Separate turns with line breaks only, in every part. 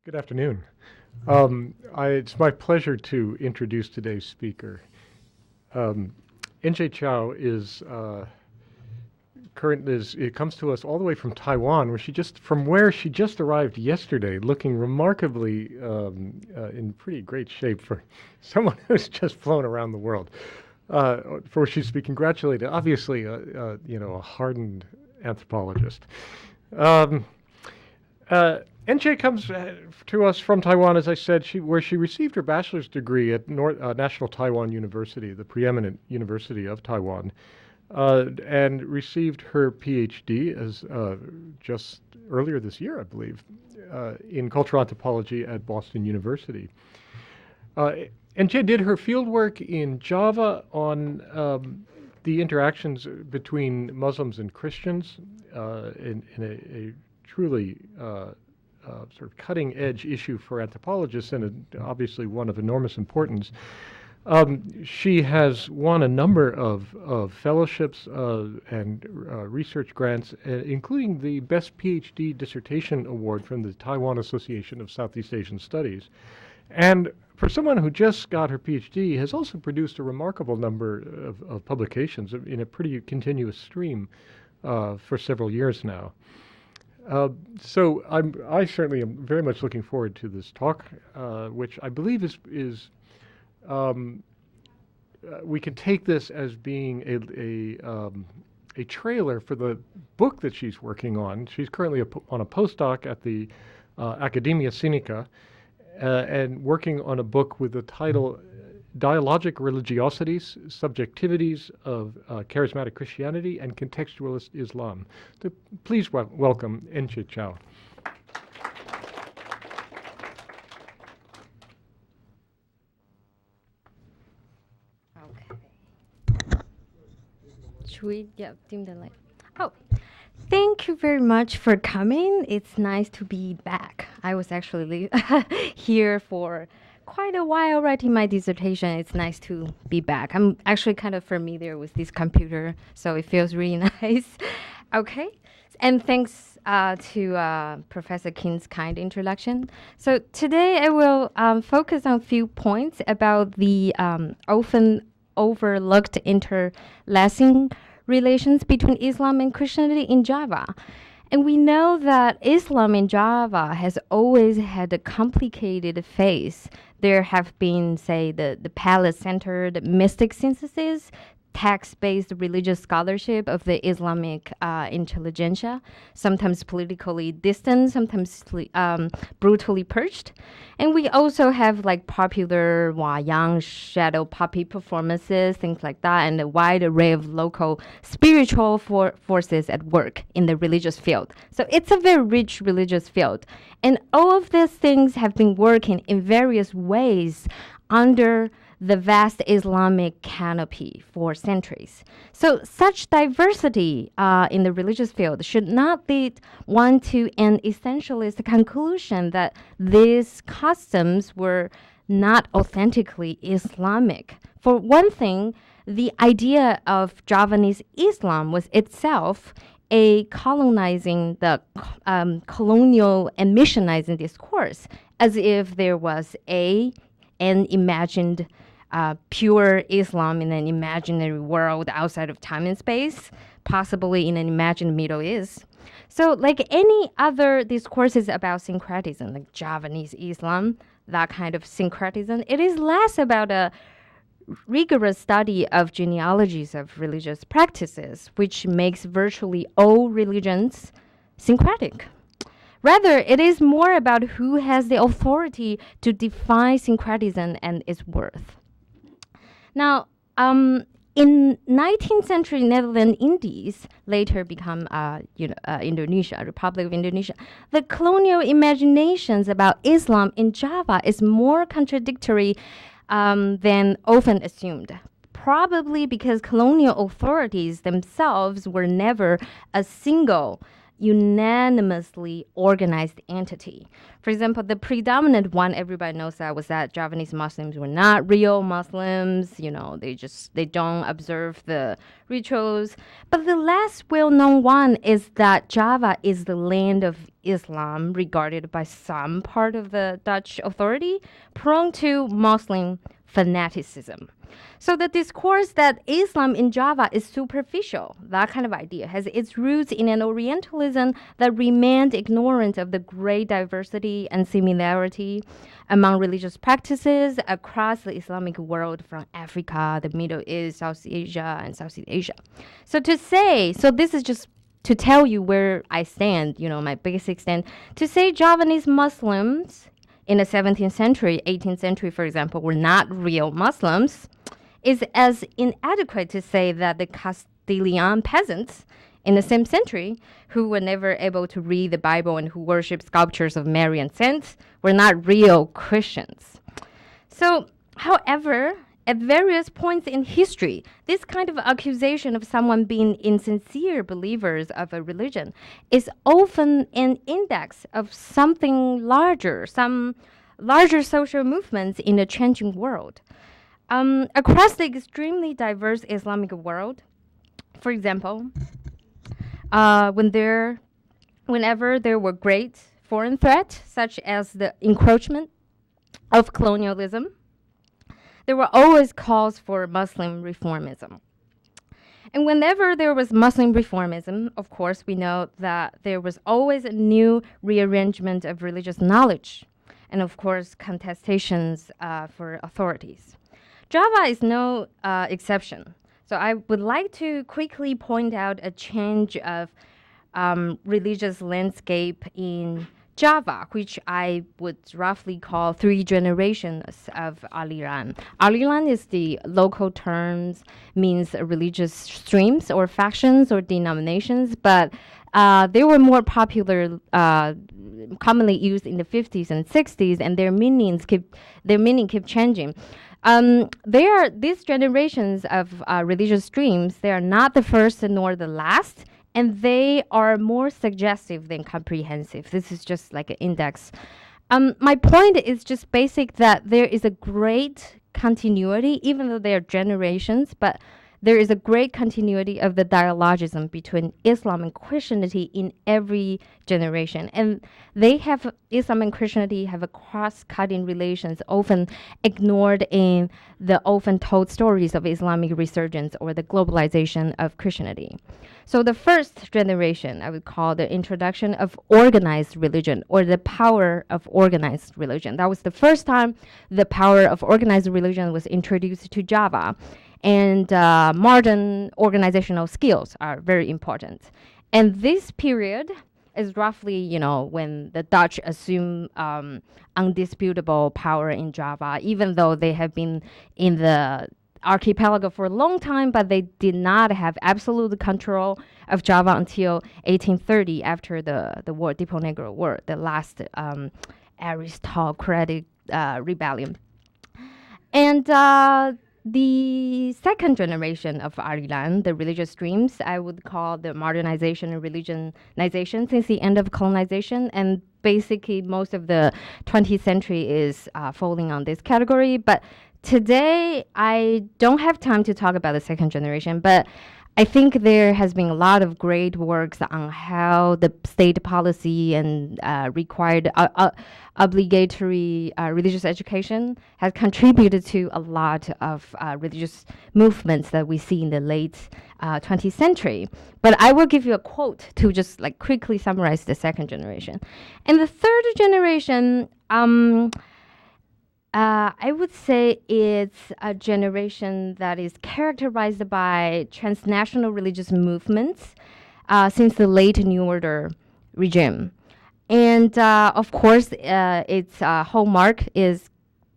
Good afternoon. It's my pleasure to introduce today's speaker. NJ Chow it comes to us all the way from Taiwan, where she just arrived yesterday, looking remarkably in pretty great shape for someone who's just flown around the world. For which she's to be congratulated. Obviously, a hardened anthropologist. NJ comes to us from Taiwan, as I said, where she received her bachelor's degree at National Taiwan University, the preeminent university of Taiwan, and received her PhD as just earlier this year, I believe, in cultural anthropology at Boston University. NJ did her fieldwork in Java on the interactions between Muslims and Christians in a truly sort of cutting-edge issue for anthropologists, and obviously one of enormous importance. She has won a number of fellowships and research grants, including the Best PhD Dissertation Award from the Taiwan Association of Southeast Asian Studies. And for someone who just got her PhD, has also produced a remarkable number of publications in a pretty continuous stream for several years now. So I certainly am very much looking forward to this talk, which I believe is we can take this as being a trailer for the book that she's working on. She's currently on a postdoc at the Academia Sinica and working on a book with the title Dialogic Religiosities, Subjectivities of Charismatic Christianity and Contextualist Islam. So please welcome Enche Chow.
Okay. Should we dim the light? Oh, thank you very much for coming. It's nice to be back. I was actually here for quite a while writing my dissertation. It's nice to be back. I'm actually kind of familiar with this computer, so it feels really nice. Okay, and thanks to Professor King's kind introduction. So today I will focus on a few points about the often overlooked interlacing relations between Islam and Christianity in Java. And we know that Islam in Java has always had a complicated phase. There have been, say, the palace-centered mystic synthesis, text-based religious scholarship of the Islamic intelligentsia, sometimes politically distant, sometimes brutally purged. And we also have like popular wayang, shadow puppet performances, things like that, and a wide array of local spiritual forces at work in the religious field. So it's a very rich religious field. And all of these things have been working in various ways under the vast Islamic canopy for centuries. So such diversity in the religious field should not lead one to an essentialist conclusion that these customs were not authentically Islamic. For one thing, the idea of Javanese Islam was itself a colonizing, the colonial and missionizing discourse, as if there was an imagined pure Islam in an imaginary world outside of time and space, possibly in an imagined Middle East. So like any other discourses about syncretism, like Javanese Islam, that kind of syncretism, it is less about a rigorous study of genealogies of religious practices, which makes virtually all religions syncretic. Rather, it is more about who has the authority to define syncretism and its worth. Now, in 19th century Netherlands Indies, later become Indonesia, Republic of Indonesia, the colonial imaginations about Islam in Java is more contradictory than often assumed. Probably because colonial authorities themselves were never a single unanimously organized entity. For example, the predominant one everybody knows that was that Javanese Muslims were not real Muslims. They don't observe the rituals. But the less well-known one is that Java is the land of Islam, regarded by some part of the Dutch authority, prone to Muslim fanaticism. So the discourse that Islam in Java is superficial, that kind of idea, has its roots in an Orientalism that remained ignorant of the great diversity and similarity among religious practices across the Islamic world, from Africa, the Middle East, South Asia, and Southeast Asia. So this is just to tell you where I stand, my basic stand, to say Javanese Muslims in the 17th century, 18th century, for example, were not real Muslims, is as inadequate to say that the Castilian peasants in the same century, who were never able to read the Bible and who worship sculptures of Mary and saints, were not real Christians. So, however, at various points in history, this kind of accusation of someone being insincere believers of a religion is often an index of something larger, some larger social movements in a changing world. Across the extremely diverse Islamic world, for example, whenever there were great foreign threats, such as the encroachment of colonialism, there were always calls for Muslim reformism. And whenever there was Muslim reformism, of course, we know that there was always a new rearrangement of religious knowledge, and of course, contestations for authorities. Java is no exception. So I would like to quickly point out a change of religious landscape in Java, which I would roughly call 3 generations of aliran. Aliran is the local terms, means religious streams or factions or denominations, but they were more popular, commonly used in the 50s and 60s, and their meaning keep changing. These generations of religious streams, they are not the first nor the last, and they are more suggestive than comprehensive. This is just like an index. My point is just basic, that there is a great continuity, even though they are generations, but there is a great continuity of the dialogism between Islam and Christianity in every generation. And Islam and Christianity have a cross-cutting relations, often ignored in the often told stories of Islamic resurgence or the globalization of Christianity. So the first generation, I would call the introduction of organized religion, or the power of organized religion. That was the first time the power of organized religion was introduced to Java. And modern organizational skills are very important. And this period is roughly, when the Dutch assume undisputable power in Java, even though they have been in the archipelago for a long time, but they did not have absolute control of Java until 1830, after the war, Tipo Negro War, the last aristocratic rebellion. And the second generation of Arilan, the religious streams, I would call the modernization and religionization since the end of colonization. And basically, most of the 20th century is falling on this category. But today, I don't have time to talk about the second generation, but I think there has been a lot of great works on how the state policy and required obligatory religious education has contributed to a lot of religious movements that we see in the late 20th century. But I will give you a quote to just quickly summarize the second generation. And the third generation, I would say it's a generation that is characterized by transnational religious movements since the late New Order regime. And of course, its hallmark is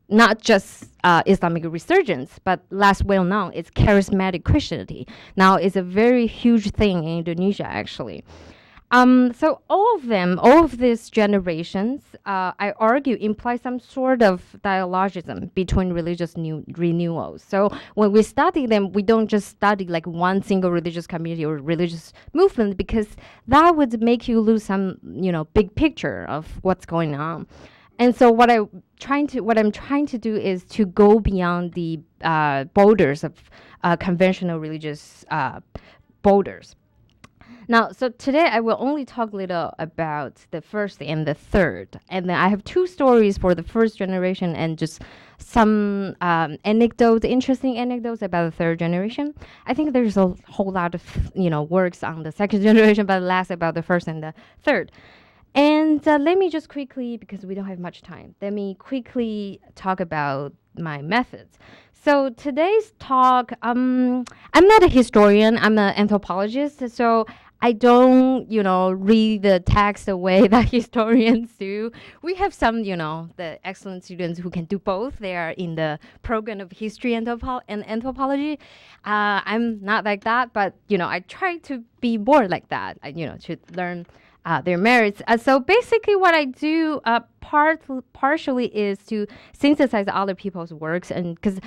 not just Islamic resurgence, but less well known, it's charismatic Christianity. Now, it's a very huge thing in Indonesia, actually. So all of them, all of these generations, I argue, imply some sort of dialogism between religious renewals. So when we study them, we don't just study like one single religious community or religious movement, because that would make you lose some, big picture of what's going on. And so what I'm trying to do is to go beyond the borders of conventional religious borders. Now, so today I will only talk a little about the first and the third. And then I have two stories for the first generation and just some interesting anecdotes about the third generation. I think there's a whole lot of, works on the second generation, but less about the first and the third. And let me just quickly, because we don't have much time, let me quickly talk about my methods. So today's talk, I'm not a historian, I'm an anthropologist, so I don't, read the text the way that historians do. We have some, the excellent students who can do both. They are in the program of history and anthropology. I'm not like that, but, I try to be more like that, to learn their merits. So basically what I do partially is to synthesize other people's works, and because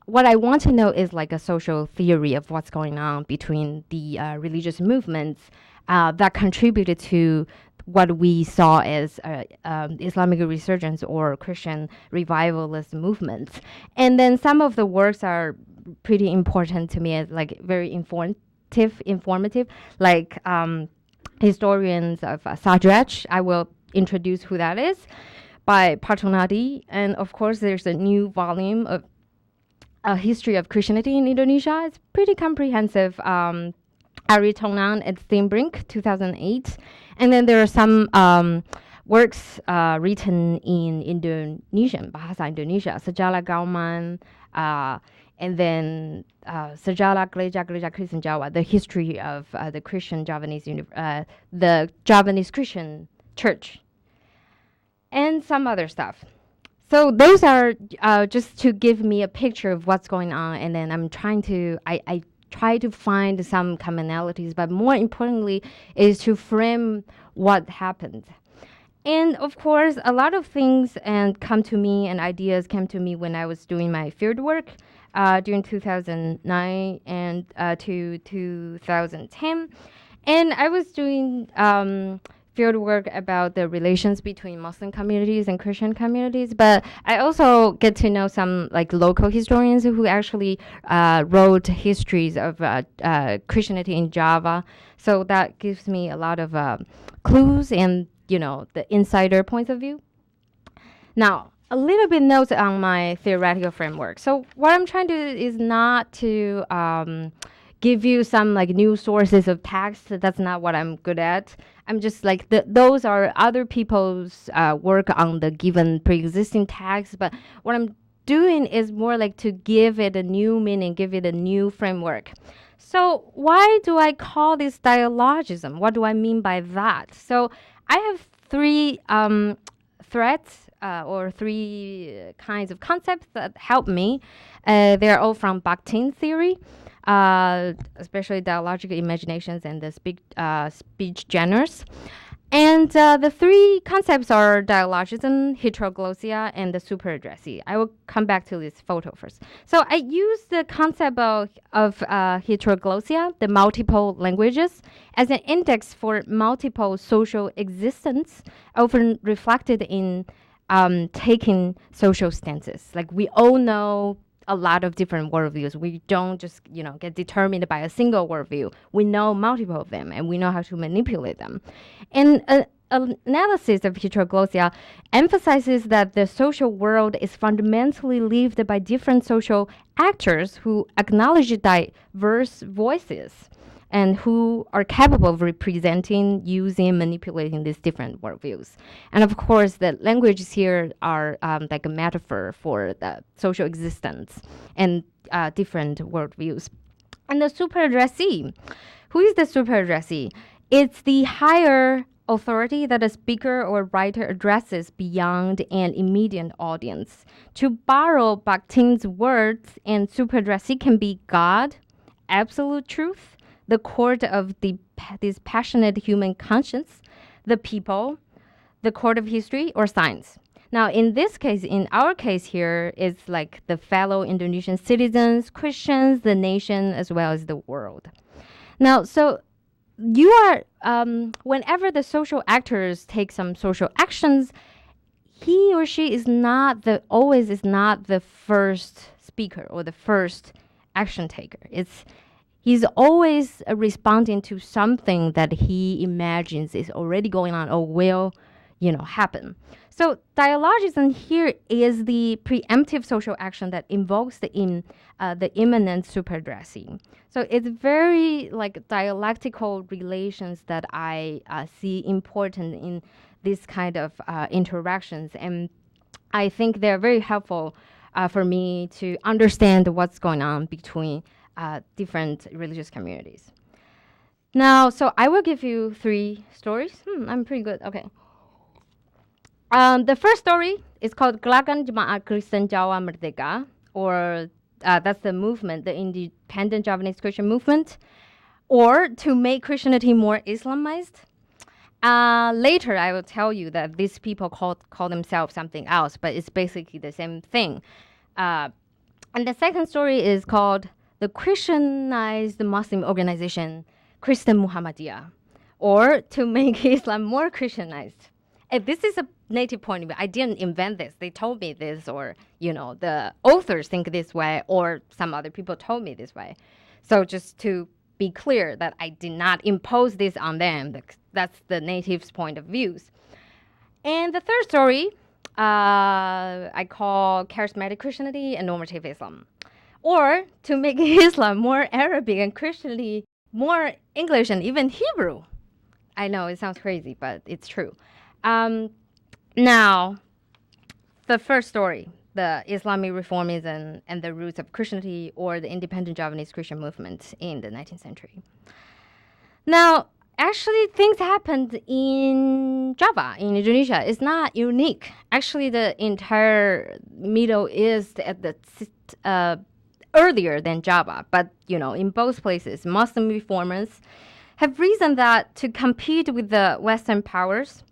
what I want to know is like a social theory of what's going on between the religious movements that contributed to what we saw as Islamic resurgence or Christian revivalist movements. And then some of the works are pretty important to me, as like very informative, like historians of Sajraj. I will introduce who that is, by Partonadi. And of course, there's a new volume of A History of Christianity in Indonesia. It's pretty comprehensive. Ari Tonan at Steenbrink, 2008. And then there are some works written in Indonesian, Bahasa Indonesia, Sejarah Gauman, and then Sejarah Gereja Kristen Jawa, the history of the Christian the Javanese Christian Church, and some other stuff. So those are just to give me a picture of what's going on, and then I try to find some commonalities, but more importantly is to frame what happened. And of course, a lot of things come to me, and ideas came to me when I was doing my field work during 2009 and to 2010. And I was doing field work about the relations between Muslim communities and Christian communities, but I also get to know some like local historians who actually wrote histories of Christianity in Java. So that gives me a lot of clues and the insider points of view. Now, a little bit notes on my theoretical framework. So what I'm trying to do is not to give you some like new sources of text. That's not what I'm good at. I'm just like, those are other people's work on the given pre-existing text. But what I'm doing is more like to give it a new meaning, give it a new framework. So why do I call this dialogism? What do I mean by that? So I have three threads or three kinds of concepts that help me. They're all from Bakhtin theory, especially dialogical imaginations and the speech genres. And the three concepts are dialogism, heteroglossia, and the superaddressee. I will come back to this photo first. So I use the concept of heteroglossia, the multiple languages, as an index for multiple social existence, often reflected in taking social stances. Like we all know a lot of different worldviews. We don't just, get determined by a single worldview. We know multiple of them, and we know how to manipulate them. And analysis of heteroglossia emphasizes that the social world is fundamentally lived by different social actors who acknowledge diverse voices and who are capable of representing, using, manipulating these different worldviews. And of course, the languages here are like a metaphor for the social existence and different worldviews. And the superaddressee, who is the superaddressee? It's the higher authority that a speaker or writer addresses beyond an immediate audience. To borrow Bakhtin's words, and superaddressee can be God, absolute truth, the court of this passionate human conscience, the people, the court of history, or science. Now, in this case, in our case here, it's like the fellow Indonesian citizens, Christians, the nation, as well as the world. Now, so you are, whenever the social actors take some social actions, he or she is not the first speaker or the first action taker. He's always responding to something that he imagines is already going on or will, happen. So dialogism here is the preemptive social action that invokes the immanent superaddressee. So it's very like dialectical relations that I see important in this kind of interactions, and I think they're very helpful for me to understand what's going on between different religious communities. Now, so I will give you 3 stories. I'm pretty good. Okay. The first story is called Gerakan Jemaat Kristen Jawa Merdeka, or that's the movement, the independent Javanese Christian movement, or to make Christianity more Islamized. Later, I will tell you that these people call themselves something else, but it's basically the same thing. And the second story is called the Christianized Muslim organization, Kristen Muhammadia, or to make Islam more Christianized. And this is a native point of view. I didn't invent this. They told me this, or, the authors think this way, or some other people told me this way. So just to be clear that I did not impose this on them. That's the natives' point of views. And the third story, I call charismatic Christianity and normative Islam. Or to make Islam more Arabic and Christianity more English and even Hebrew. I know it sounds crazy, but it's true. Now, the first story, the Islamic reformism and the roots of Christianity, or the independent Javanese Christian movement in the 19th century. Now, actually, things happened in Java, in Indonesia. It's not unique. Actually, the entire Middle East at the earlier than Java, but in both places, Muslim reformers have reasoned that to compete with the Western powers,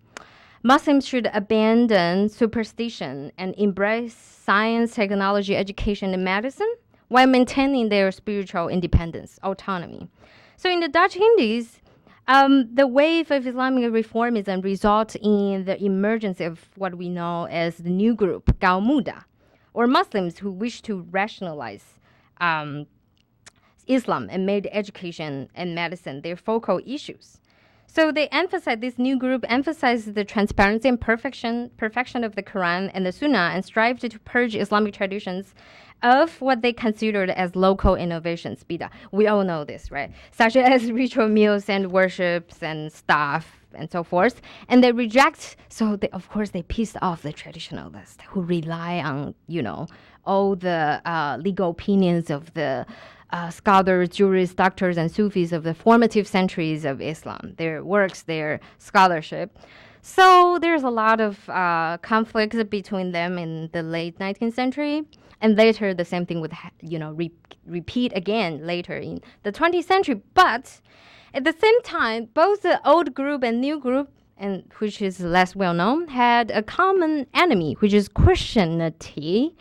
Muslims should abandon superstition and embrace science, technology, education, and medicine while maintaining their spiritual independence, autonomy. So in the Dutch Indies, the wave of Islamic reformism results in the emergence of what we know as the new group, Kaum Muda, or Muslims who wish to rationalize Islam and made education and medicine their focal issues. So this new group emphasizes the transparency and perfection of the Quran and the Sunnah, and strived to purge Islamic traditions of what they considered as local innovations, bida. We all know this, right? Such as ritual meals and worships and stuff and so forth. And they reject, of course, they pissed off the traditionalists who rely on, all the legal opinions of the scholars, jurists, doctors, and Sufis of the formative centuries of Islam, their works, their scholarship. So there's a lot of conflicts between them in the late 19th century. And later, the same thing would, repeat again later in the 20th century. But at the same time, both the old group and new group, and which is less well known, had a common enemy, which is Christianity,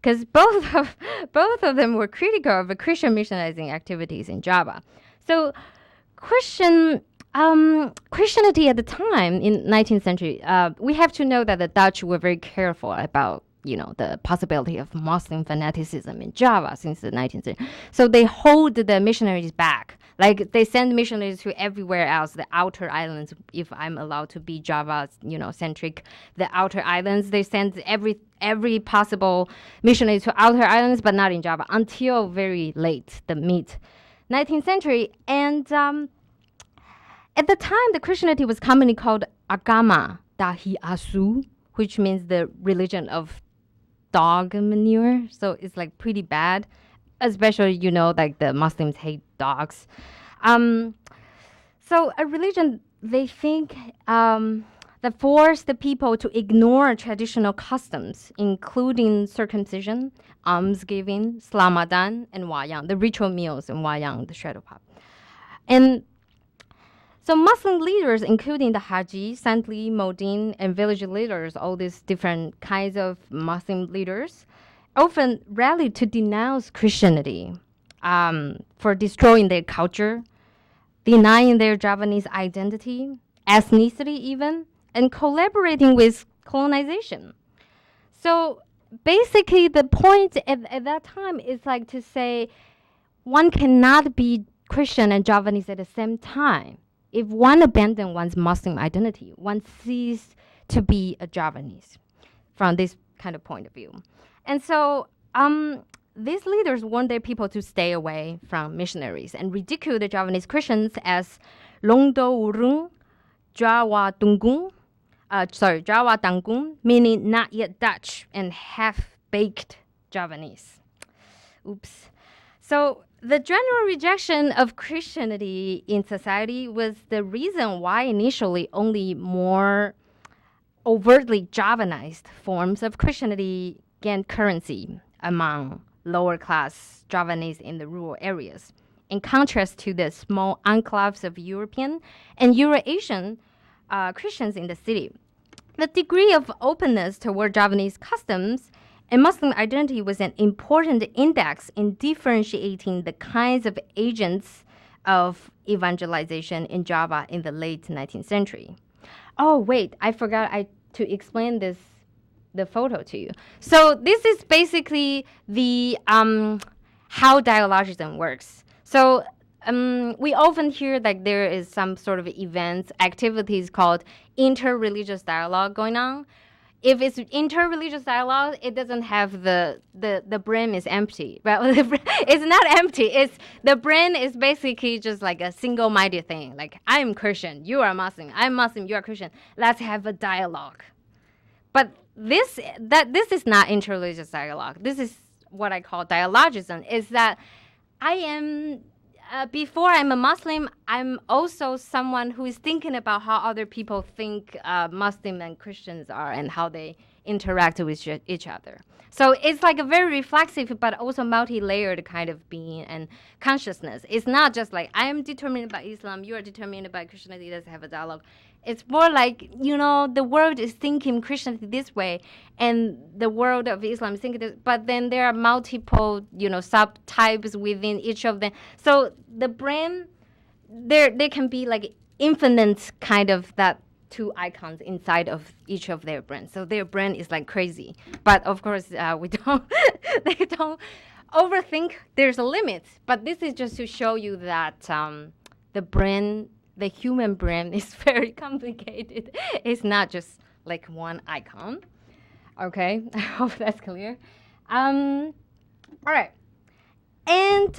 because both of them were critical of the Christian missionizing activities in Java. So Christianity at the time in 19th century, we have to know that the Dutch were very careful about the possibility of Muslim fanaticism in Java since the 19th century. So they hold the missionaries back. Like they send missionaries to everywhere else, the outer islands, if I'm allowed to be Java, centric, the outer islands. They send every possible missionary to outer islands, but not in Java until very late, the mid 19th century. And at the time, the Christianity was commonly called Agama Dahi Asu, which means the religion of dog manure. So it's like pretty bad, especially, like the Muslims hate dogs. So a religion, they think, that forced the people to ignore traditional customs, including circumcision, almsgiving, Slamadan, and wayang, the ritual meals, and wayang, the shadow pop. And so Muslim leaders, including the Haji, Santli, Modin, and village leaders, all these different kinds of Muslim leaders, often rallied to denounce Christianity for destroying their culture, denying their Javanese identity, ethnicity even, and collaborating with colonization. So basically the point at that time is like to say one cannot be Christian and Javanese at the same time. If one abandons one's Muslim identity, one ceases to be a Javanese from this kind of point of view. And so these leaders want their people to stay away from missionaries and ridicule the Javanese Christians as Longdo Urung, Jawa Tanggung, meaning not yet Dutch and half-baked Javanese. Oops. So the general rejection of Christianity in society was the reason why initially only more overtly Javanized forms of Christianity gained currency among lower class Javanese in the rural areas, in contrast to the small enclaves of European and Euro-Asian Christians in the city. The degree of openness toward Javanese customs and Muslim identity was an important index in differentiating the kinds of agents of evangelization in Java in the late 19th century. Oh, wait, I forgot to explain the photo to you. So this is basically the how dialogism works. So we often hear that there is some sort of events, activities called inter-religious dialogue going on. If it's inter-religious dialogue, it doesn't have the brain is empty. Well, it's not empty. It's the brain is basically just like a single-minded thing. Like, I'm Christian, you are Muslim. I'm Muslim, you are Christian. Let's have a dialogue. But this is not inter-religious dialogue. This is what I call dialogism. Is that I am before I'm a Muslim, I'm also someone who is thinking about how other people think Muslim and Christians are and how they interact with each other. So it's like a very reflexive but also multi-layered kind of being and consciousness. It's not just like I am determined by Islam, you are determined by Christianity, let's have a dialogue. It's more like, the world is thinking Christianity this way and the world of Islam is thinking this, but then there are multiple, subtypes within each of them. So the brain, there can be like infinite kind of that two icons inside of each of their brains. So their brain is like crazy. But of course, we don't, they don't overthink. There's a limit. But this is just to show you that the human brain is very complicated. It's not just like one icon. Okay, I hope that's clear. All right. And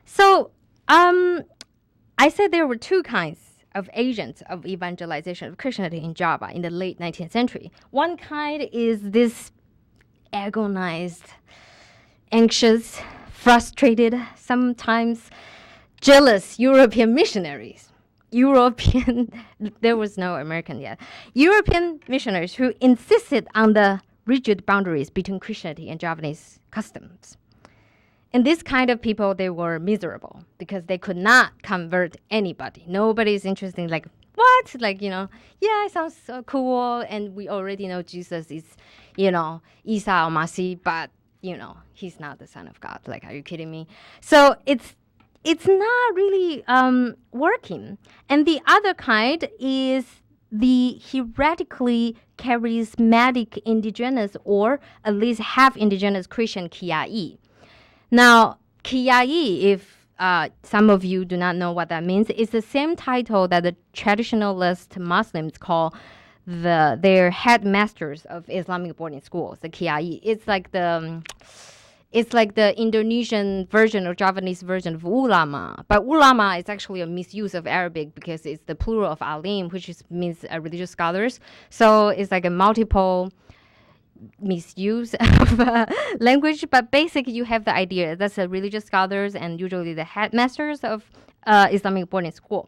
so I said there were two kinds of agents of evangelization of Christianity in Java in the late 19th century. One kind is this agonized, anxious, frustrated, sometimes jealous European missionaries. There was no American yet. European missionaries who insisted on the rigid boundaries between Christianity and Javanese customs. And this kind of people, they were miserable because they could not convert anybody. Nobody is interested in like, what? Like, yeah, it sounds so cool. And we already know Jesus is, Isa or Masih, but, he's not the Son of God. Like, are you kidding me? So it's not really working. And the other kind is the heretically charismatic indigenous or at least half indigenous Christian Kiai. Now, Kiai, if some of you do not know what that means, it's the same title that the traditionalist Muslims call their headmasters of Islamic boarding schools, the Kiai. It's like the Indonesian version or Javanese version of ulama. But ulama is actually a misuse of Arabic because it's the plural of alim, which means religious scholars. So it's like a multiple misuse of language, but basically you have the idea. That's the religious scholars and usually the headmasters of Islamic boarding school.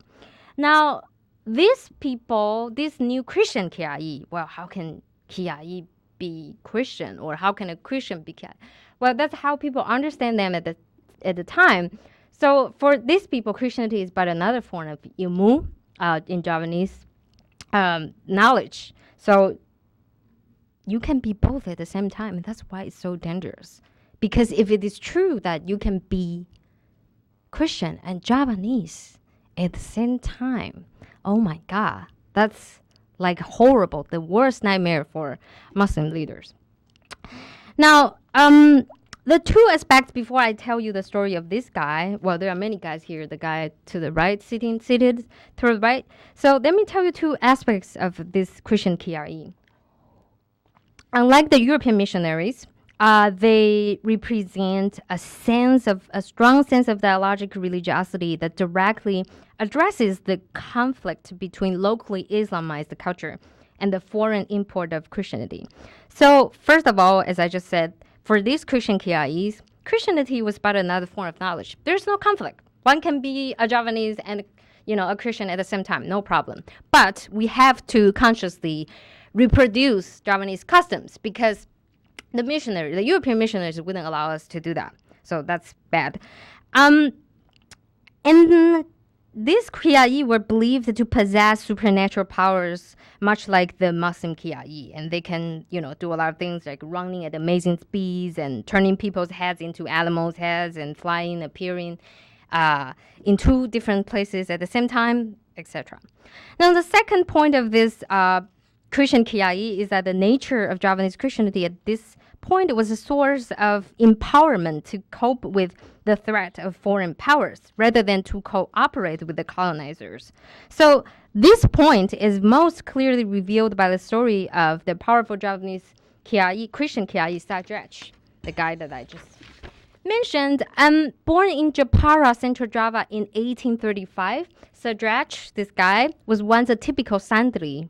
Now, these people, this new Christian Kiai, well, how can Kiai be Christian or how can a Christian be Kiai? Well, that's how people understand them at the at the time. So for these people, Christianity is but another form of ilmu in Javanese knowledge. So you can be both at the same time, and that's why it's so dangerous. Because if it is true that you can be Christian and Javanese at the same time, oh my God, that's like horrible, the worst nightmare for Muslim leaders. Now, the two aspects before I tell you the story of this guy, well, there are many guys here, the guy to the right, seated to the right. So let me tell you two aspects of this Christian KRE. Unlike the European missionaries, they represent a strong sense of dialogic religiosity that directly addresses the conflict between locally Islamized culture and the foreign import of Christianity. So, first of all, as I just said, for these Christian KREs, Christianity was but another form of knowledge. There's no conflict. One can be a Javanese and a Christian at the same time, no problem. But we have to consciously reproduce Javanese customs because the European missionaries wouldn't allow us to do that. So that's bad. And these KRE were believed to possess supernatural powers, much like the Muslim KRE. And they can, do a lot of things like running at amazing speeds and turning people's heads into animals' heads and flying, appearing in two different places at the same time, etc. Now, the second point of this Christian KRE is that the nature of Javanese Christianity at this point was a source of empowerment to cope with the threat of foreign powers rather than to cooperate with the colonizers. So this point is most clearly revealed by the story of the powerful Javanese Christian KRE Sajrach, the guy that I just mentioned. Born in Japara, Central Java in 1835, Sajrach, this guy, was once a typical Sandri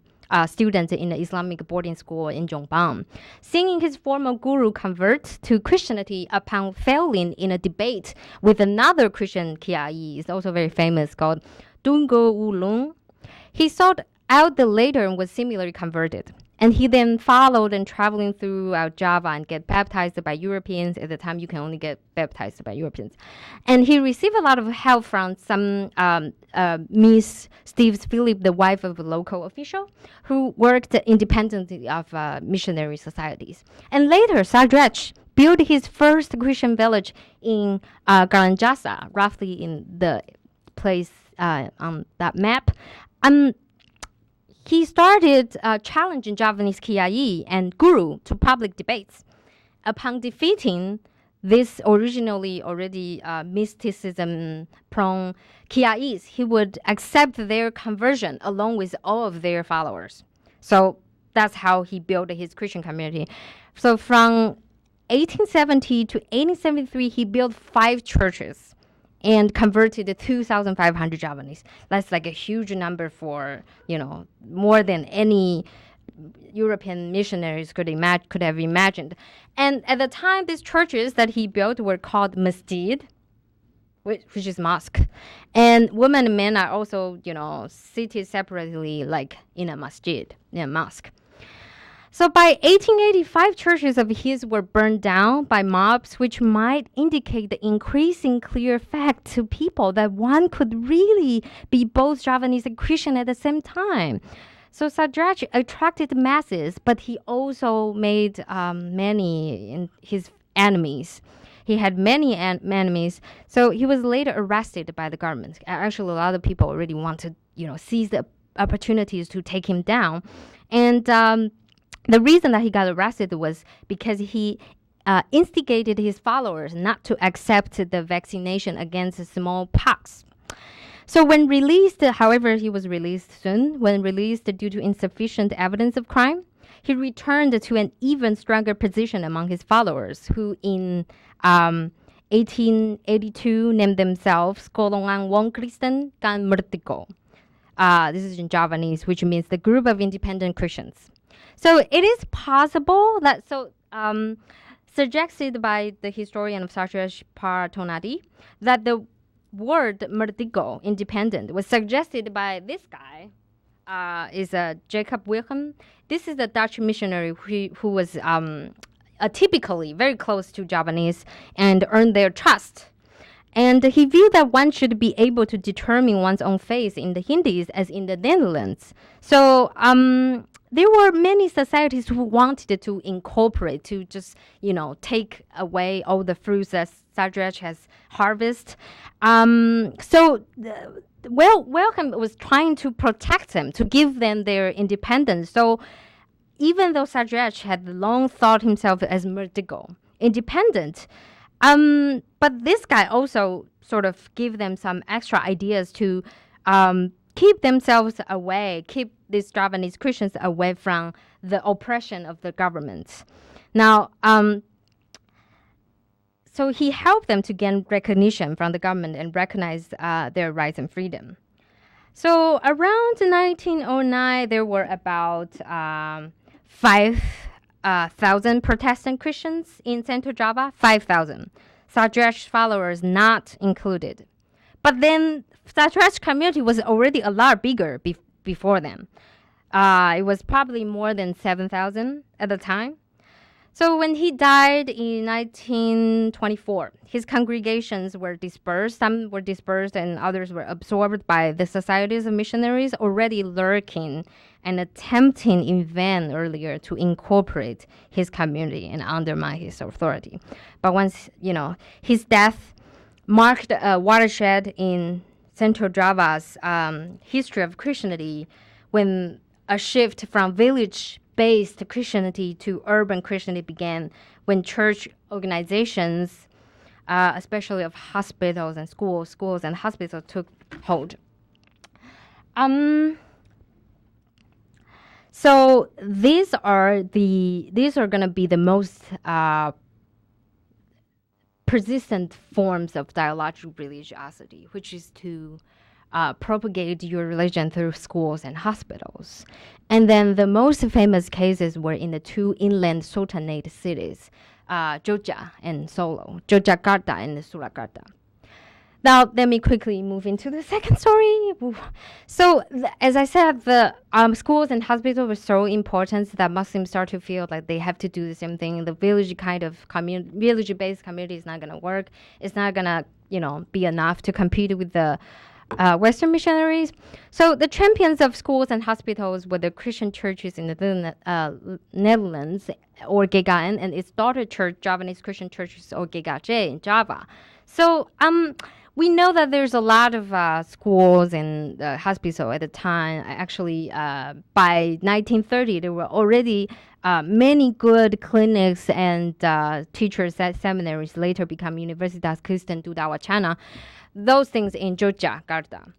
student in the Islamic boarding school in Jongbang. Seeing his former guru convert to Christianity upon failing in a debate with another Christian KRE, is also very famous, called Dungo Wulung, he sought out the later and was similarly converted. And he then followed and traveling throughout Java and get baptized by Europeans. At the time, you can only get baptized by Europeans. And he received a lot of help from some Miss Steve Philip, the wife of a local official, who worked independently of missionary societies. And later, Sajrach built his first Christian village in Garanjasa, roughly in the place on that map. He started challenging Javanese KRE and guru to public debates. Upon defeating this originally already mysticism-prone KREs, he would accept their conversion along with all of their followers. So that's how he built his Christian community. So from 1870 to 1873, he built 5 churches and converted 2,500 Javanese. That's like a huge number for, more than any European missionaries could have imagined. And at the time, these churches that he built were called masjid, which is mosque. And women and men are also, seated separately, like in a masjid, in a mosque. So by 1885, churches of his were burned down by mobs, which might indicate the increasing clear fact to people that one could really be both Javanese and Christian at the same time. So Sajrach attracted masses, but he also made many his enemies. He had many enemies, so he was later arrested by the government. Actually, a lot of people already wanted, seize the opportunities to take him down. And the reason that he got arrested was because he instigated his followers not to accept the vaccination against smallpox. So when released, however, he was released soon. When released due to insufficient evidence of crime, he returned to an even stronger position among his followers, who in 1882 named themselves Golongan Wong Kristen Kan Merdeko. This is in Javanese, which means the group of independent Christians. So it is possible that, suggested by the historian of Sajrach Tonadi, that the word Merdeko, independent, was suggested by this guy, is Jacob Wilhelm. This is a Dutch missionary who was typically very close to Javanese and earned their trust. And he viewed that one should be able to determine one's own fate in the Indies as in the Netherlands. So there were many societies who wanted to incorporate, to just, take away all the fruits that Sadrech has harvested. Welcome was trying to protect them, to give them their independence. So even though Sadrech had long thought himself as Merdigo, independent, but this guy also sort of give them some extra ideas to keep themselves away, keep these Javanese Christians away from the oppression of the government. Now, so he helped them to gain recognition from the government and recognize their rights and freedom. So around 1909, there were about 5,000 Protestant Christians in Central Java, 5,000. Sadrech's followers not included. But then Sadrech's community was already a lot bigger before them. It was probably more than 7,000 at the time. So when he died in 1924, his congregations were dispersed. Some were dispersed and others were absorbed by the societies of missionaries already lurking and attempting in vain earlier to incorporate his community and undermine his authority. But once, his death marked a watershed in Central Java's history of Christianity, when a shift from village-based Christianity to urban Christianity began, when church organizations, especially of hospitals and schools and hospitals, took hold. So these are going to be the most persistent forms of dialogical religiosity, which is to propagate your religion through schools and hospitals. And then the most famous cases were in the two inland sultanate cities, Jogja and Solo, Yogyakarta and Surakarta. Now, let me quickly move into the second story. So, as I said, the schools and hospitals were so important that Muslims start to feel like they have to do the same thing. The village kind of village-based community is not going to work. It's not going to, be enough to compete with the Western missionaries. So the champions of schools and hospitals were the Christian churches in the Netherlands, or GKN, and its daughter church, Javanese Christian churches, or GKJ in Java. So we know that there's a lot of schools and hospitals at the time. Actually, by 1930, there were already many good clinics and teachers at seminaries, later become Universitas Kristen Duda Wacana. Those things in Yogyakarta.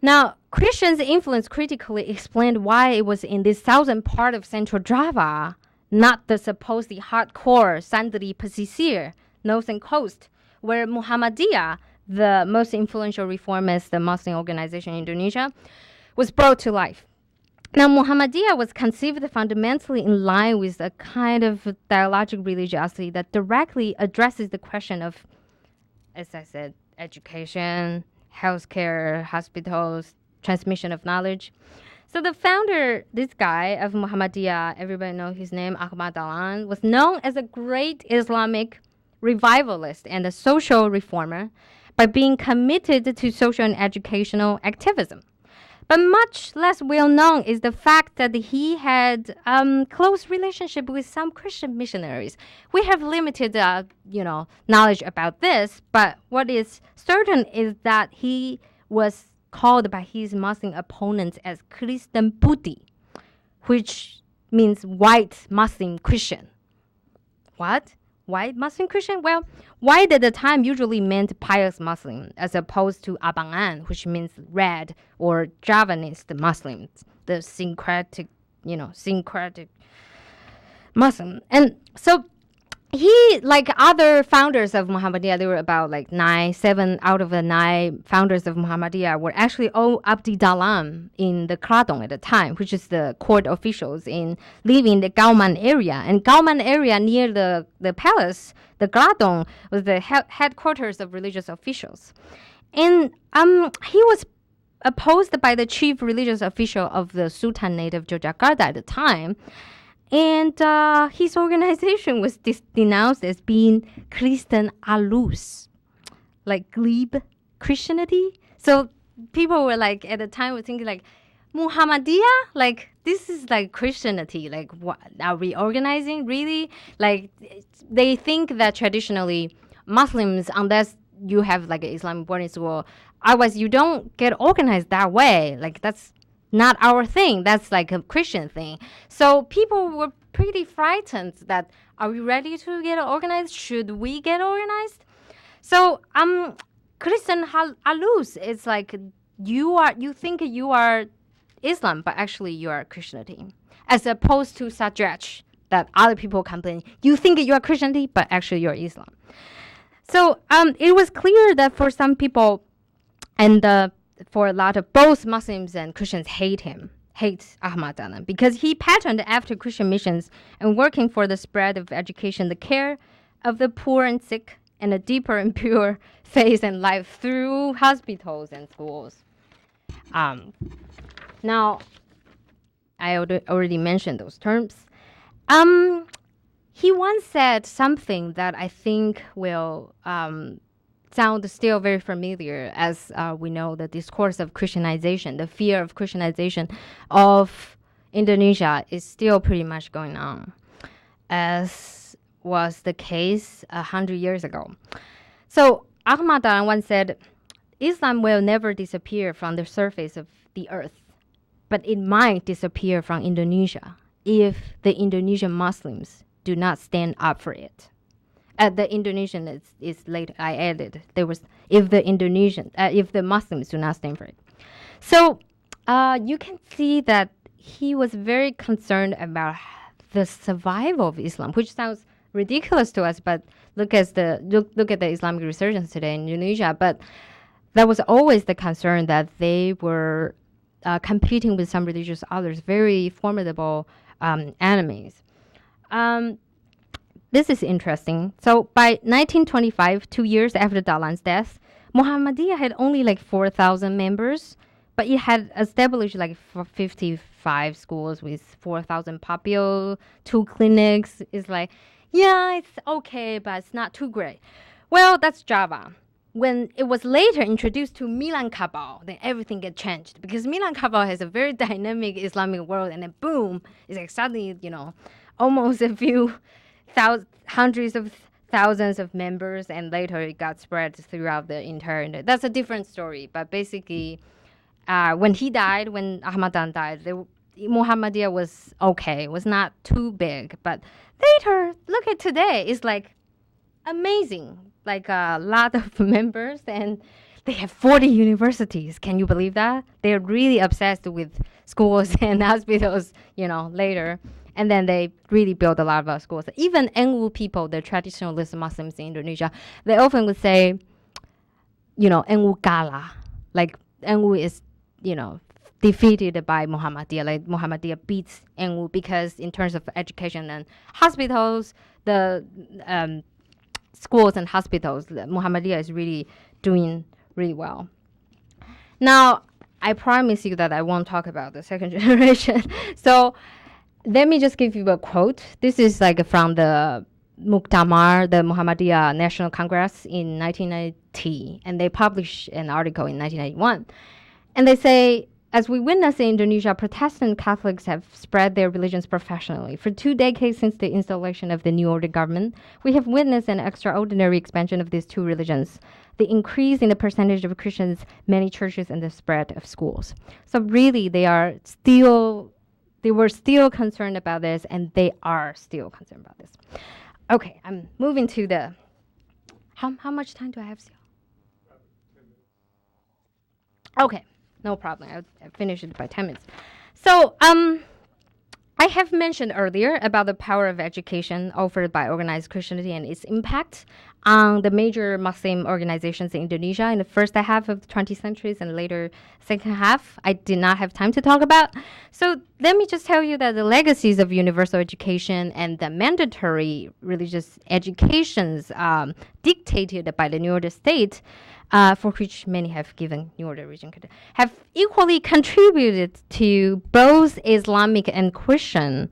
Now, Christians' influence critically explained why it was in this southern part of Central Java, not the supposedly hardcore Sandri Pesisir, northern coast, where Muhammadia, the most influential reformist Muslim organization in Indonesia, was brought to life. Now, Muhammadia was conceived fundamentally in line with a kind of dialogical religiosity that directly addresses the question of, as I said, education, healthcare, hospitals, transmission of knowledge. So the founder, this guy of Muhammadia, everybody knows his name, Ahmad Dahlan, was known as a great Islamic revivalist and a social reformer by being committed to social and educational activism. But much less well known is the fact that he had close relationship with some Christian missionaries. We have limited, knowledge about this, but what is certain is that he was called by his Muslim opponents as Kristen Putih, which means white Muslim Christian. What? White Muslim Christian? Well, white at the time usually meant pious Muslim, as opposed to Abangan, which means red, or Javanese Muslims, the syncretic Muslim. And so he, like other founders of Muhammadia, there were about 7 out of the 9 founders of Muhammadia were actually all Abdi Dalam in the Kradong at the time, which is the court officials living in the Gauman area. And Gauman area near the palace, the Kradong, was the headquarters of religious officials. And he was opposed by the chief religious official of the Sultanate of Yogyakarta at the time. And his organization was denounced as being Kristen Alus. like glebe Christianity. So people were like, at the time, were thinking like, Muhammadia, like this is like Christianity. Like, what are we organizing really? Like, they think that traditionally Muslims, unless you have like an Islamic boarding school, otherwise you don't get organized that way. Like, that's not our thing. That's like a Christian thing. So people were pretty frightened that, are we ready to get organized? Should we get organized? So Christian halus is like, you think you are Islam, but actually you are Christianity, as opposed to Sajjaj, that other people complain, you think you are Christianity, but actually you're Islam. So it was clear that for some people, and for a lot of both Muslims and Christians hate Ahmad Dana, because he patterned after Christian missions and working for the spread of education, the care of the poor and sick, and a deeper and pure faith and life through hospitals and schools. Now, I already mentioned those terms. He once said something that I think will sound still very familiar, as we know the discourse of Christianization, the fear of Christianization of Indonesia is still pretty much going on, as was the case 100 years ago. So Ahmad Dahlan once said, Islam will never disappear from the surface of the earth, but it might disappear from Indonesia if the Indonesian Muslims do not stand up for it. The Indonesian is later. I added there was if the Muslims do not stand for it. So you can see that he was very concerned about the survival of Islam, which sounds ridiculous to us. But look at the Islamic resurgence today in Indonesia. But that was always the concern, that they were competing with some religious others, very formidable enemies. This is interesting. So by 1925, 2 years after Dahlan's death, Muhammadia had only like 4,000 members, but it had established like 55 schools with 4,000 papio, 2 clinics. It's like, yeah, it's okay, but it's not too great. Well, that's Java. When it was later introduced to Minangkabau, then everything get changed, because Minangkabau has a very dynamic Islamic world, and then boom, it's like suddenly, almost a few hundreds of thousands of members, and later it got spread throughout the entire. That's a different story, but basically, when Ahmad Dahlan died, Muhammadia was okay, was not too big, but later, look at today, it's like amazing. Like a lot of members, and they have 40 universities. Can you believe that? They're really obsessed with schools and hospitals, later. And then they really built a lot of schools. Even NU people, the traditionalist Muslims in Indonesia, they often would say, NU Gala. Like NU is, defeated by Muhammadiyah. Like Muhammadiyah beats NU because in terms of education and hospitals, the schools and hospitals, Muhammadiyah is really doing really well. Now, I promise you that I won't talk about the second generation. So let me just give you a quote. This is like from the Muktamar, the Muhammadiyah National Congress in 1990, and they published an article in 1991. And they say, as we witness in Indonesia, Protestant Catholics have spread their religions professionally. For 2 decades since the installation of the New Order government, we have witnessed an extraordinary expansion of these 2 religions, the increase in the percentage of Christians, many churches, and the spread of schools. So really, they were still concerned about this, and they are still concerned about this. Okay, I'm moving to the... How much time do I have still? Okay. No problem. I'll finish it by 10 minutes. So I have mentioned earlier about the power of education offered by organized Christianity and its impact on the major Muslim organizations in Indonesia in the first half of the 20th century and later second half. I did not have time to talk about. So let me just tell you that the legacies of universal education and the mandatory religious educations dictated by the New Order state, for which many have given New Order region, have equally contributed to both Islamic and Christian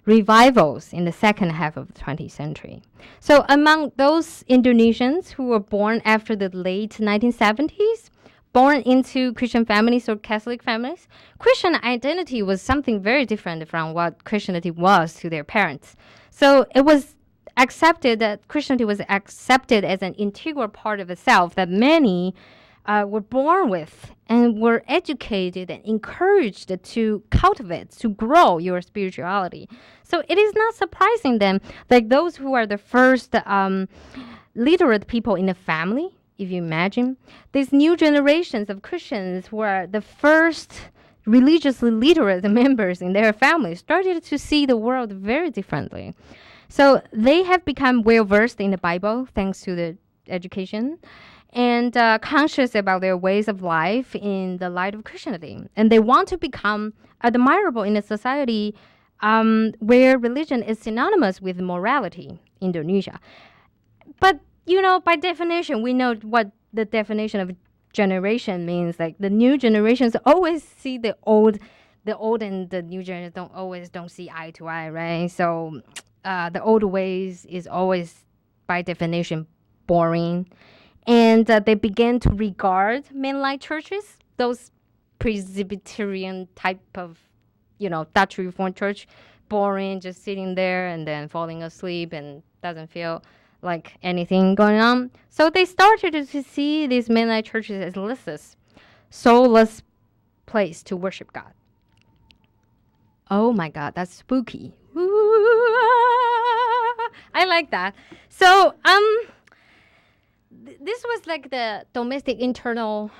revivals in the second half of the 20th century. So among those Indonesians who were born after the late 1970s, born into Christian families or Catholic families, Christian identity was something very different from what Christianity was to their parents. So it was accepted that Christianity was accepted as an integral part of the self that many were born with and were educated and encouraged to cultivate, to grow your spirituality. So it is not surprising then, like those who are the first literate people in the family, if you imagine, these new generations of Christians who are the first religiously literate members in their families started to see the world very differently. So they have become well versed in the Bible thanks to the education and conscious about their ways of life in the light of Christianity. And they want to become admirable in a society where religion is synonymous with morality, Indonesia. But, by definition, we know what the definition of generation means. Like the new generations always see the old and the new generation don't see eye to eye, right? So the old ways is always, by definition, boring. And they began to regard mainline churches, those Presbyterian type of, Dutch Reformed church, boring, just sitting there and then falling asleep and doesn't feel like anything going on. So they started to see these mainline churches as listless, soulless place to worship God. Oh my God, that's spooky. I like that. So, this was like the domestic internal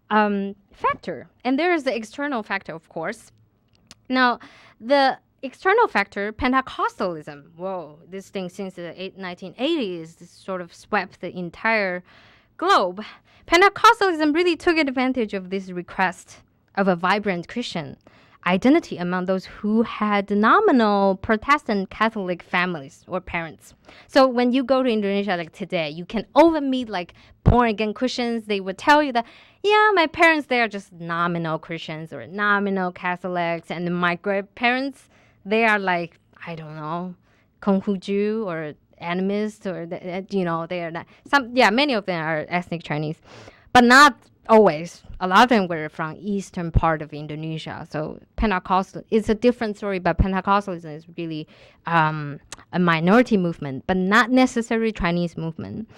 factor. And there is the external factor, of course. Now, the external factor, Pentecostalism. Whoa, this thing since the 1980s sort of swept the entire globe. Pentecostalism really took advantage of this request of a vibrant Christian identity among those who had nominal Protestant Catholic families or parents. So when you go to Indonesia like today, you can often meet like born-again Christians. They would tell you that, yeah, my parents, they are just nominal Christians or nominal Catholics. And my grandparents, they are like, I don't know, Konghuju or animists or, they are not. Many of them are ethnic Chinese, but not always. A lot of them were from eastern part of Indonesia. So Pentecostal, it's a different story, but Pentecostalism is really a minority movement, but not necessarily Chinese movement.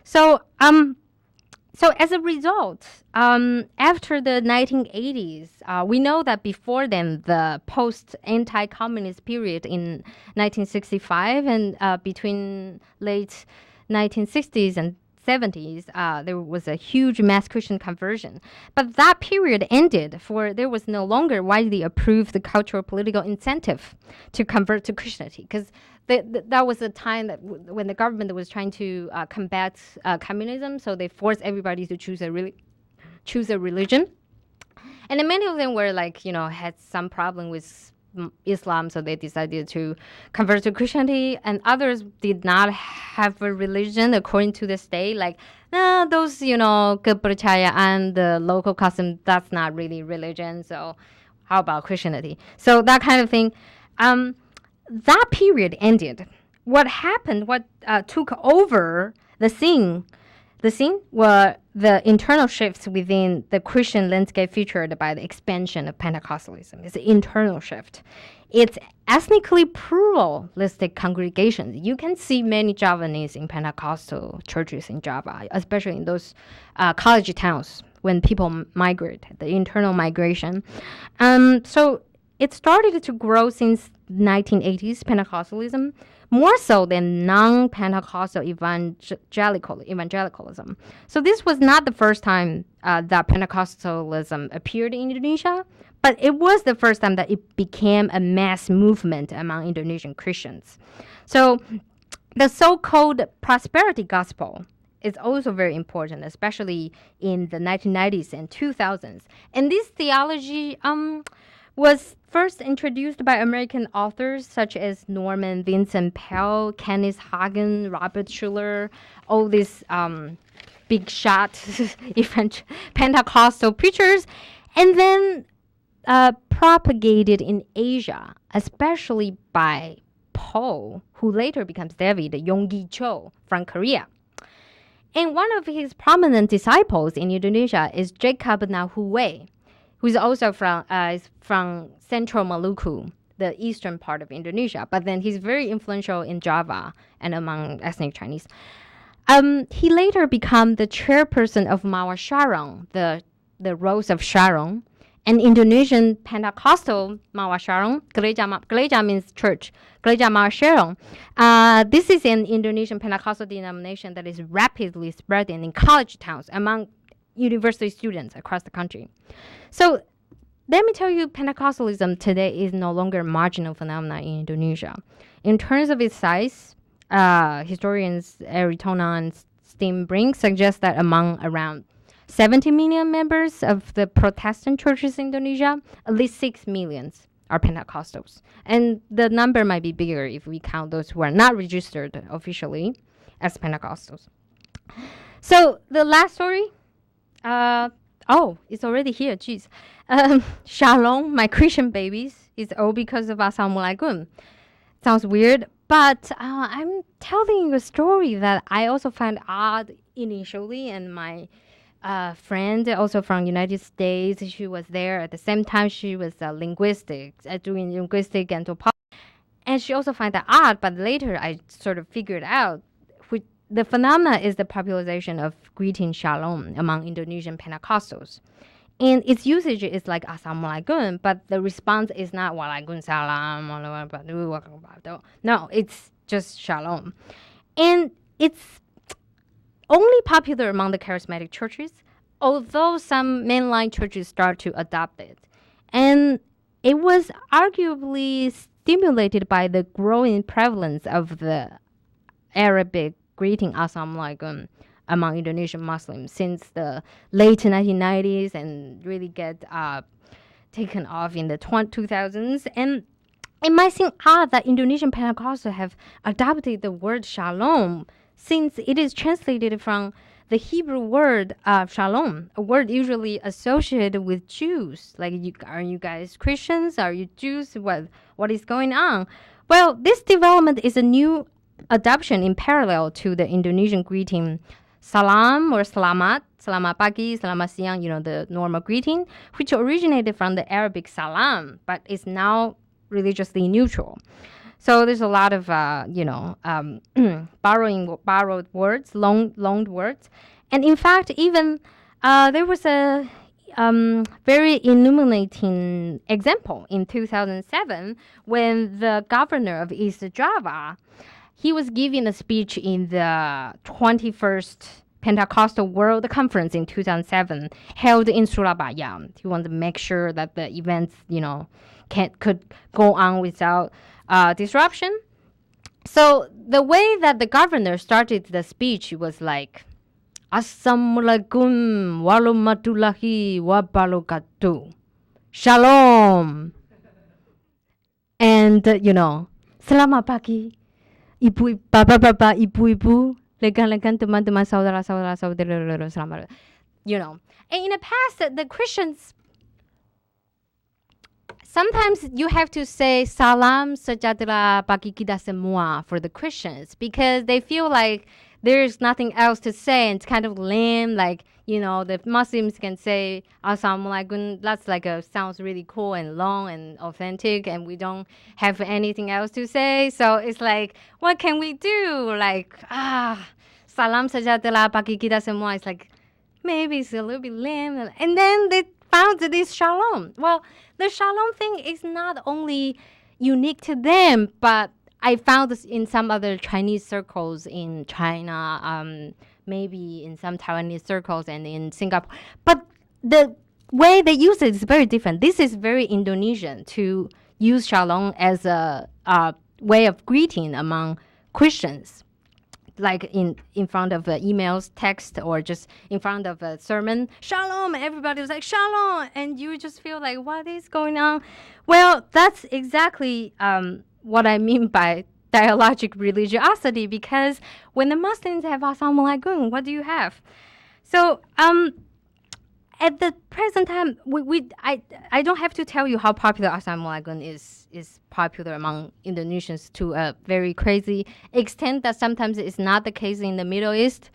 So as a result, after the 1980s, we know that before then, the post-anti-communist period in 1965 and between late 1960s and 70s, there was a huge mass Christian conversion. But that period ended for there was no longer widely approved the cultural political incentive to convert to Christianity, because that was a time that when the government was trying to combat communism, so they forced everybody to choose a religion. And then many of them were had some problem with Islam, so they decided to convert to Christianity, and others did not have a religion according to the state. Those, kepercayaan, the local custom, that's not really religion, so how about Christianity? So that kind of thing. That period ended. What happened, what took over the scene were the internal shifts within the Christian landscape featured by the expansion of Pentecostalism. It's an internal shift. It's ethnically pluralistic congregations. You can see many Javanese in Pentecostal churches in Java, especially in those college towns when people migrate, the internal migration. So it started to grow since 1980s, Pentecostalism, more so than non-Pentecostal evangelicalism. So this was not the first time that Pentecostalism appeared in Indonesia, but it was the first time that it became a mass movement among Indonesian Christians. So the so-called prosperity gospel is also very important, especially in the 1990s and 2000s. And this theology was first introduced by American authors such as Norman Vincent Peale, Kenneth Hagin, Robert Schuller, all these big shot Pentecostal preachers. And then propagated in Asia, especially by Paul, who later becomes David Yonggi Cho from Korea. And one of his prominent disciples in Indonesia is Jacob Nahuwe, who is also from central Maluku, the eastern part of Indonesia. But then he's very influential in Java and among ethnic Chinese. He later became the chairperson of Mawar Sharong, the Rose of Sharon, an Indonesian Pentecostal Mawar Sharong. Gereja means church. Gereja Mawar Sharong. This is an Indonesian Pentecostal denomination that is rapidly spreading in college towns among university students across the country. So let me tell you, Pentecostalism today is no longer a marginal phenomenon in Indonesia. In terms of its size, historians Aritona and Steenbrink suggest that among around 70 million members of the Protestant churches in Indonesia, at least 6 million are Pentecostals. And the number might be bigger if we count those who are not registered officially as Pentecostals. So the last story, it's already here, jeez. Shalom, my Christian babies, is all because of Assalamualaikum. Sounds weird, but I'm telling you a story that I also found odd initially, and my friend also from United States, she was there at the same time. She was doing linguistic anthropology, and she also found that odd, but later I sort of figured out the phenomena is the popularization of greeting shalom among Indonesian Pentecostals. And its usage is like Assalamualaikum, but the response is not Waalaikumsalam. No, it's just shalom. And it's only popular among the charismatic churches, although some mainline churches start to adopt it. And it was arguably stimulated by the growing prevalence of the Arabic greeting Assalamualaikum among Indonesian Muslims since the late 1990s and really get taken off in the 2000s. And it might seem odd that Indonesian Pentecostals have adopted the word shalom since it is translated from the Hebrew word shalom, a word usually associated with Jews. Like, are you guys Christians? Are you Jews? What is going on? Well, this development is a new adoption in parallel to the Indonesian greeting salam or selamat, selamat pagi, selamat siang, the normal greeting, which originated from the Arabic salam, but is now religiously neutral. So there's a lot of, borrowed words, loaned words. And in fact, even there was a very illuminating example in 2007 when the governor of East Java, he was giving a speech in the 21st Pentecostal World Conference in 2007, held in Surabaya. He wanted to make sure that the events, could go on without disruption. So the way that the governor started the speech was like, Assalamualaikum warahmatullahi wabarakatuh. Shalom. And, selamat pagi. Ibu, bapak-bapak, ibu-ibu, rekan-rekan, teman-teman, saudara-saudara, saudara-saudara, selamat. And in the past, the Christians, sometimes you have to say salam sejahtera bagi kita semua for the Christians because they feel like there's nothing else to say and it's kind of lame. Like, the Muslims can say Assalamualaikum. That's sounds really cool and long and authentic, and we don't have anything else to say. So it's like, what can we do? Like, salam sejahtera bagi kita semua. It's like, maybe it's a little bit lame. And then they found this shalom. Well, the shalom thing is not only unique to them, but I found this in some other Chinese circles in China, maybe in some Taiwanese circles and in Singapore. But the way they use it is very different. This is very Indonesian to use shalom as a way of greeting among Christians. Like in front of emails, text, or just in front of a sermon, shalom, everybody was like, shalom, and you just feel like, what is going on? Well, that's exactly what I mean by dialogic religiosity, because when the Muslims have Assalamualaikum, what do you have? So, and at the present time, I don't have to tell you how popular Assalamualaikum is popular among Indonesians to a very crazy extent that sometimes it's not the case in the Middle East.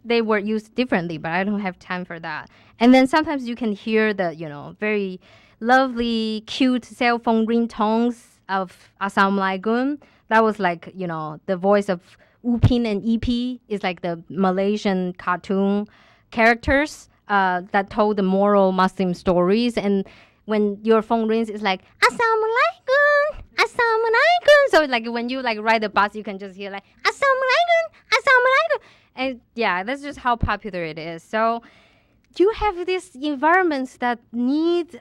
They were used differently, but I don't have time for that. And then sometimes you can hear the, very lovely, cute cell phone ringtones of Assalamualaikum. That was like, the voice of Upin and EP is like the Malaysian cartoon characters that told the moral Muslim stories. And when your phone rings, it's like, Assalamualaikum, Assalamualaikum. So like when you like ride the bus, you can just hear like, Assalamualaikum, Assalamualaikum. And yeah, that's just how popular it is. So you have these environments that need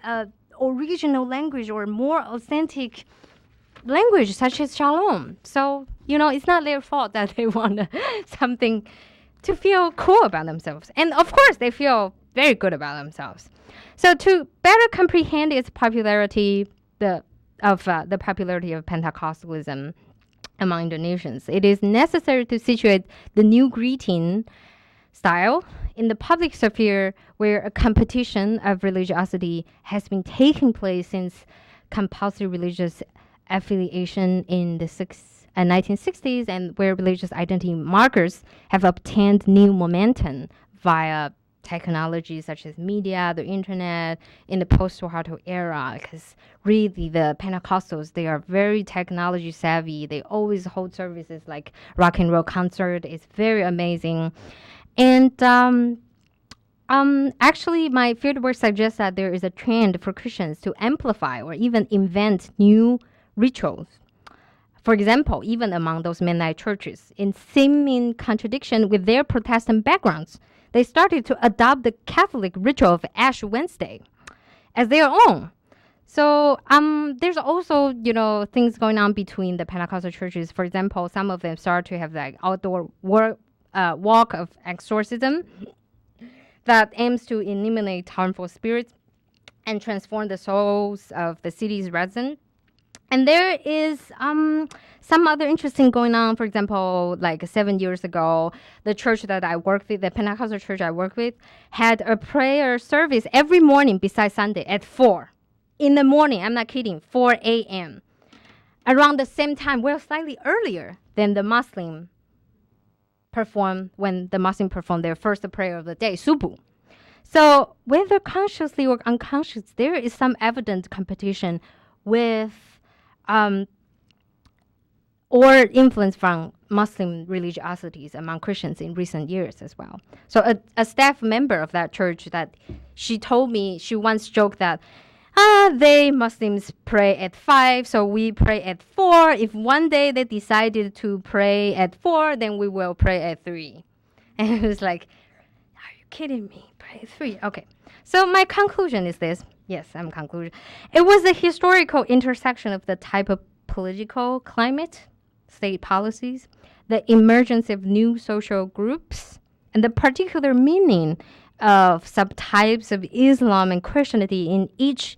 original language or more authentic language, such as Shalom. So, it's not their fault that they want something to feel cool about themselves. And of course, they feel very good about themselves. So to better comprehend its popularity, the popularity of Pentecostalism among Indonesians, it is necessary to situate the new greeting style in the public sphere where a competition of religiosity has been taking place since compulsory religious affiliation in the 1960s, and where religious identity markers have obtained new momentum via technology such as media, the internet, in the post-Soeharto era. Because really, the Pentecostals, they are very technology savvy. They always hold services like rock and roll concert. It's very amazing. And actually, my fieldwork suggests that there is a trend for Christians to amplify or even invent new rituals. For example, even among those Mennonite churches, in seeming contradiction with their Protestant backgrounds, they started to adopt the Catholic ritual of Ash Wednesday as their own. So there's also, things going on between the Pentecostal churches. For example, some of them start to have like outdoor walk of exorcism that aims to eliminate harmful spirits and transform the souls of the city's residents. And there is some other interesting going on. For example, like 7 years ago, the church that I work with, the Pentecostal church I work with, had a prayer service every morning besides Sunday at 4 in the morning. I'm not kidding, 4 a.m. Around the same time, well, slightly earlier than the Muslim perform when the Muslim perform their first prayer of the day, subuh. So whether consciously or unconscious, there is some evident competition with or influence from Muslim religiosities among Christians in recent years as well. So a staff member of that church, that she told me, she once joked that they Muslims pray at 5, so we pray at 4. If one day they decided to pray at 4, then we will pray at 3. And it was like, are you kidding me? Pray at 3. Okay. So my conclusion is this. Yes, I'm concluding. It was a historical intersection of the type of political climate, state policies, the emergence of new social groups, and the particular meaning of subtypes of Islam and Christianity in each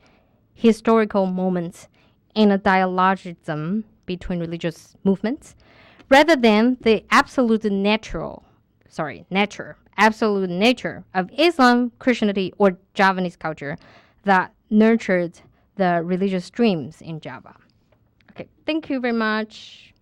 historical moment in a dialogism between religious movements, rather than the absolute nature of Islam, Christianity, or Javanese culture that nurtured the religious streams in Java. Okay, thank you very much.